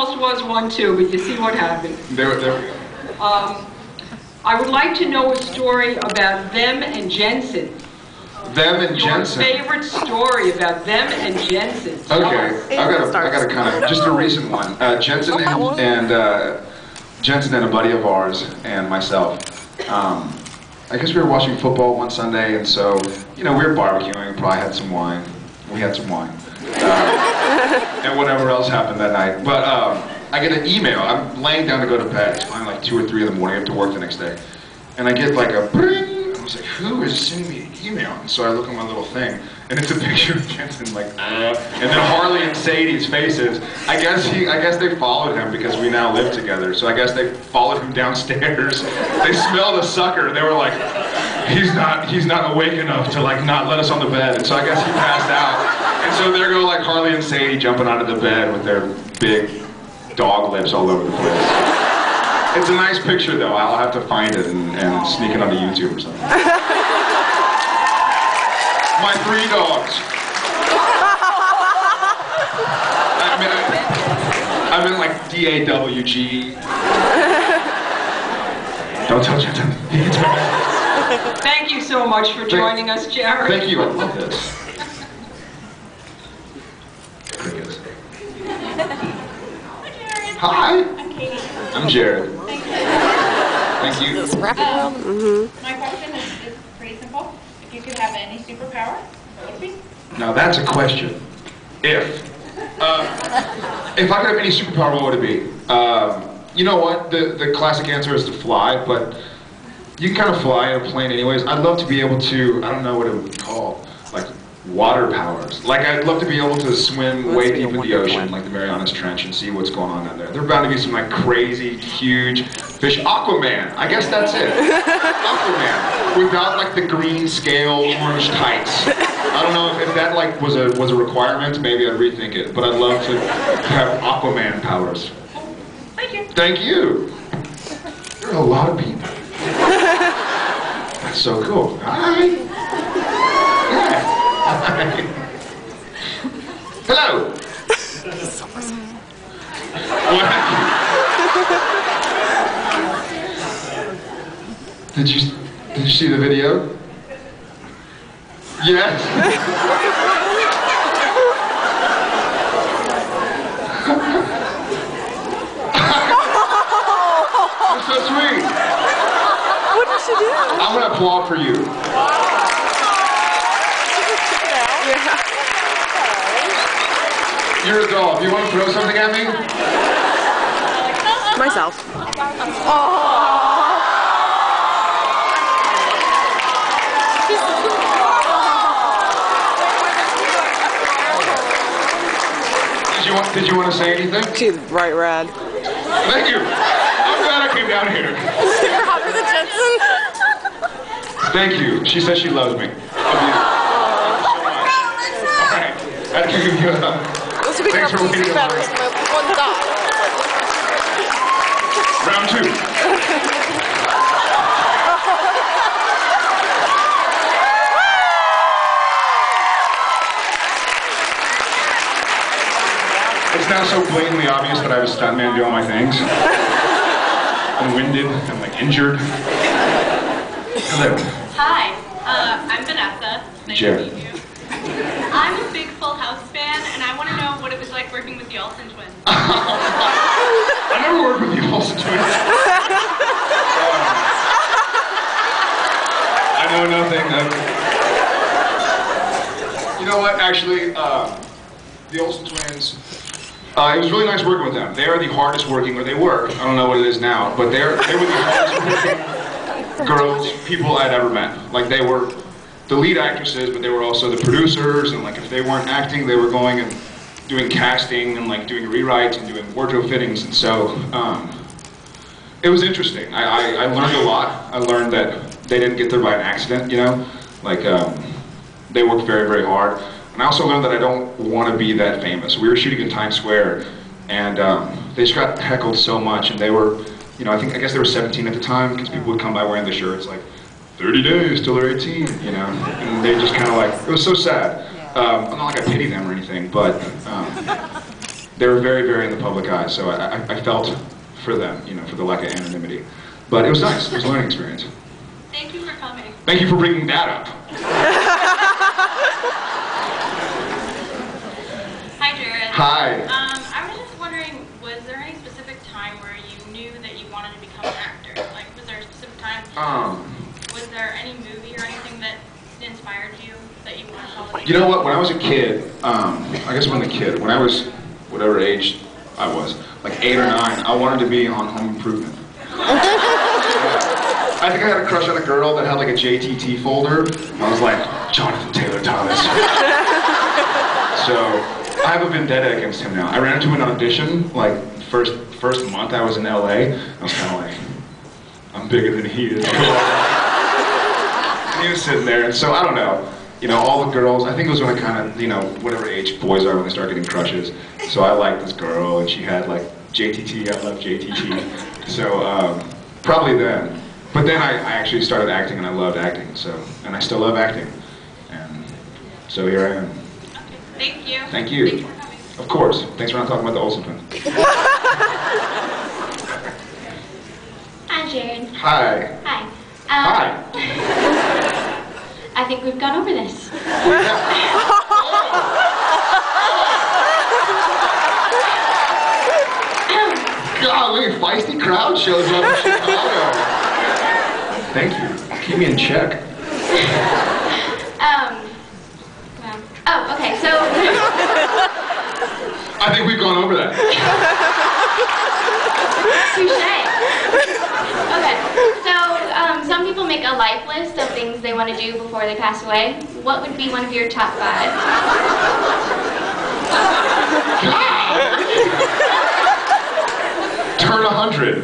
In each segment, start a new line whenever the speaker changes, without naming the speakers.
almost was one too, but you see what happened.
There we go.
I would like to know a story about them and Jensen.
Them and Jensen.
Your favorite story about them and Jensen.
Okay, I got a kind of just a recent one. Jensen and a buddy of ours and myself. I guess we were watching football one Sunday, and so we were barbecuing. Probably had some wine. We had some wine, and whatever else happened that night. But I get an email. I'm laying down to go to bed. It's probably like 2 or 3 in the morning. I have to work the next day, and I get like a bring. I was like, who is sending me an email? And so I look at my little thing, and it's a picture of Jensen, like, and then Harley and Sadie's faces. I guess they followed him because we now live together. So I guess they followed him downstairs. They smelled a sucker. They were like, he's not awake enough to like not let us on the bed. And so I guess he passed out. And so there go like Harley and Sadie jumping onto the bed with their big dog lips all over the place. It's a nice picture, though. I'll have to find it and sneak it onto YouTube or something. My 3 dogs. I meant like D-A-W-G. Don't tell Jensen.
Thank you so much for joining us, Jared.
Thank you. I love this. Crickets. Hi.
I'm Katie.
I'm Jared. Thank you.
My question is pretty simple. If you could have any superpower, what would it be?
Now that's a question. If I could have any superpower, what would it be? You know what? The classic answer is to fly, but you can kind of fly in a plane anyways. I'd love to be able to, I don't know what it would be called, like water powers. Like I'd love to be able to swim way deep in the ocean, like the Marianas Trench, and see what's going on down there. There are bound to be some like crazy, huge fish. Aquaman, I guess that's it. Aquaman, without like the green scale orange tights. I don't know if that like was a requirement. Maybe I'd rethink it. But I'd love to have Aquaman powers.
Thank you.
Thank you. There are a lot of people. That's so cool. Hi. Yeah. Hello. What happened? Did you see the video? Yes. You're so sweet.
What did she do?
I'm gonna applaud for you. You're a doll. Do you want to throw something at me?
Myself.
Did you want to say anything?
She's bright red.
Thank you. I'm glad I came down here.
You're hotter than Jensen.
Thank you. She says she loves me. All right. I can give you a... Thanks for waiting. Round 2. It's now so blatantly obvious that I was a stuntman doing all my things. I'm winded and like injured. Hello.
Hi, I'm Vanessa. Nice
Jared.
to meet you. I'm a big Full House fan, and I want to know what it was like working with the Olsen twins.
I never worked with the Olsen twins. I know nothing. You know what? Actually, the Olsen twins. It was really nice working with them. They are the hardest working, or they were. I don't know what it is now, but they were the hardest working girls, people I'd ever met. Like they were the lead actresses, but they were also the producers, and like if they weren't acting, they were going and doing casting and like doing rewrites and doing wardrobe fittings, and so it was interesting. I learned a lot. I learned that they didn't get there by an accident, you know? Like they worked very, very hard. And I also learned that I don't want to be that famous. We were shooting in Times Square, and they just got heckled so much, and they were, you know, I guess they were 17 at the time, because people would come by wearing the shirts like, 30 days till they're 18, you know, and they just kind of like, it was so sad. Not like I pity them or anything, but they were very, very in the public eye, so I felt for them, you know, for the lack of anonymity. But it was nice. It was a learning experience.
Thank you for coming.
Thank you for bringing that up.
Hi, Jared.
Hi.
I was just wondering, was there any specific time where you knew that you wanted to become an actor? Like, was there a specific time? Was there any movie or anything that inspired you that you wanted to follow?
You know what? When I was a kid, I guess when I was whatever age I was, like 8 or 9, I wanted to be on Home Improvement. I think I had a crush on a girl that had like a JTT folder. I was like, Jonathan Taylor Thomas. So I have a vendetta against him now. I ran into an audition like first month I was in LA. I was kind of like, I'm bigger than he is. And he was sitting there, and so I don't know. You know, all the girls, I think it was when I kind of, you know, whatever age boys are when they start getting crushes. So I liked this girl, and she had like JTT, I love JTT. So probably then. But then I actually started acting, and I loved acting, so, and I still love acting. And so here I am.
Okay. Thank you.
Thank you.
Thank you for coming.
Of course. Thanks for not talking about the Olsen twins.
Hi, Jared.
Hi.
Hi.
Hi.
I think we've gone over this.
Golly, feisty crowd shows up in Chicago. Thank you. Keep me in check.
Well, oh, okay, so...
I think we've gone over that.
Touché. Okay, so some people make a life list of things they want to do before they pass away. What would be one of your top 5?
Turn 100.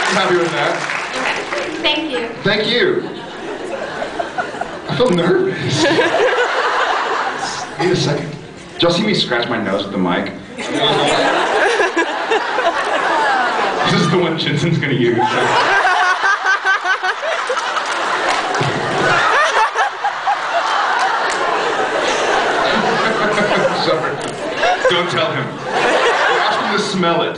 I'm happy with that.
Okay, thank you.
Thank you. I feel nervous. Wait a second. Did y'all see me scratch my nose with the mic? This is the one Jensen's gonna use. Sorry. Don't tell him. Ask him to smell it.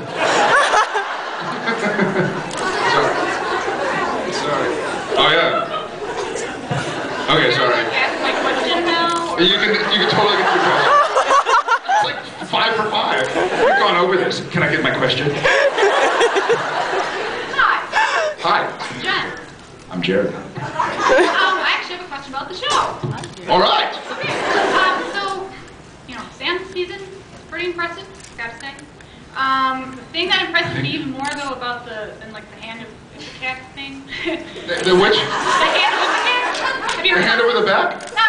Sorry. Oh yeah. Okay, sorry.
Ask my question now.
You can totally get your question. It's like 5 for 5. We've gone over this. Can I get my question?
Hi.
Hi.
I'm Jen.
I'm Jared.
I actually have a question about the show.
All right.
Okay. So, you know, Sam's season is pretty impressive, gotta say. The thing that impressed me even more though about the hand of the cat thing.
The which?
The hand of the cat. Have you
Your
ever
hand over the back?
No.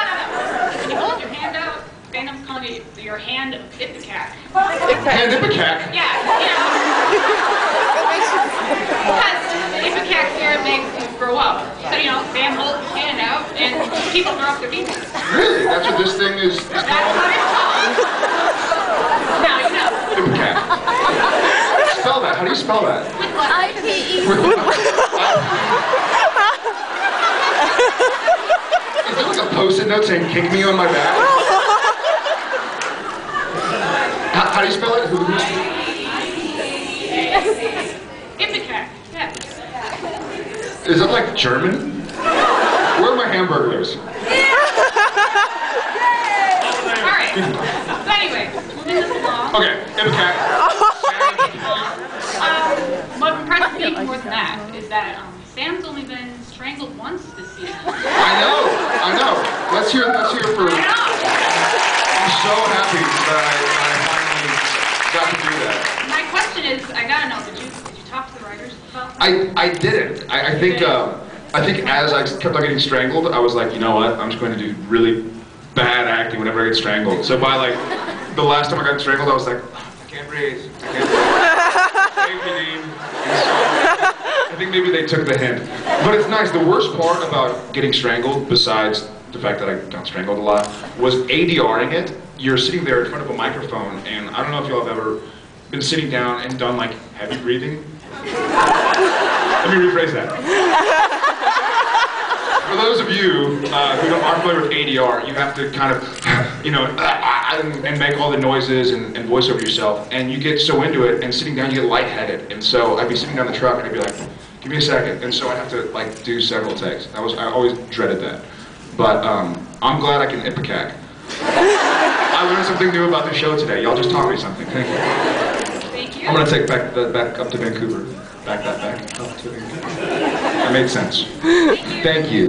When you hold your hand out, fandom's calling it your hand of Ipecac.
Hand Ipecac.
Yeah, because Ipecac here makes you grow up. So, you know, Sam holds his hand out and people grow up their penises.
Really? That's what this thing is
That's
called?
what it's called. Now you know.
Ipecac. Spell that. How do you spell that?
With what?
I-P-E.
With Is there like a post-it note saying "kick me on my back"? How do you spell it?
Ipecac. Yeah.
Is that like German? Where are my hamburgers?
Alright. So anyway, moving this along.
Okay, Ipecac.
What impressed me more than that is that Sam's only been strangled once this season.
I know. Let's hear for. I'm so happy that I finally got to do that.
My question is, I gotta know, did you talk to the writers about that?
I didn't. I think as I kept on getting strangled, I was like, you know what? I'm just going to do really bad acting whenever I get strangled. So by like the last time I got strangled, I was like, I can't breathe. Thank you, Dean. I think maybe they took the hint. But it's nice. The worst part about getting strangled, besides the fact that I got strangled a lot, was ADRing it. You're sitting there in front of a microphone, and I don't know if y'all have ever been sitting down and done like heavy breathing. Let me rephrase that. For those of you who aren't familiar with ADR, you have to kind of, and make all the noises and voice over yourself, and you get so into it, and sitting down you get lightheaded. And so I'd be sitting down the truck, and I'd be like, give me a second. And so I'd have to like do several takes. I always dreaded that. But I'm glad I can ipecac. I learned something new about the show today. Y'all just taught me something. Thank you.
Thank you.
I'm gonna take back up to Vancouver. Back up to Vancouver. That made sense. Thank you.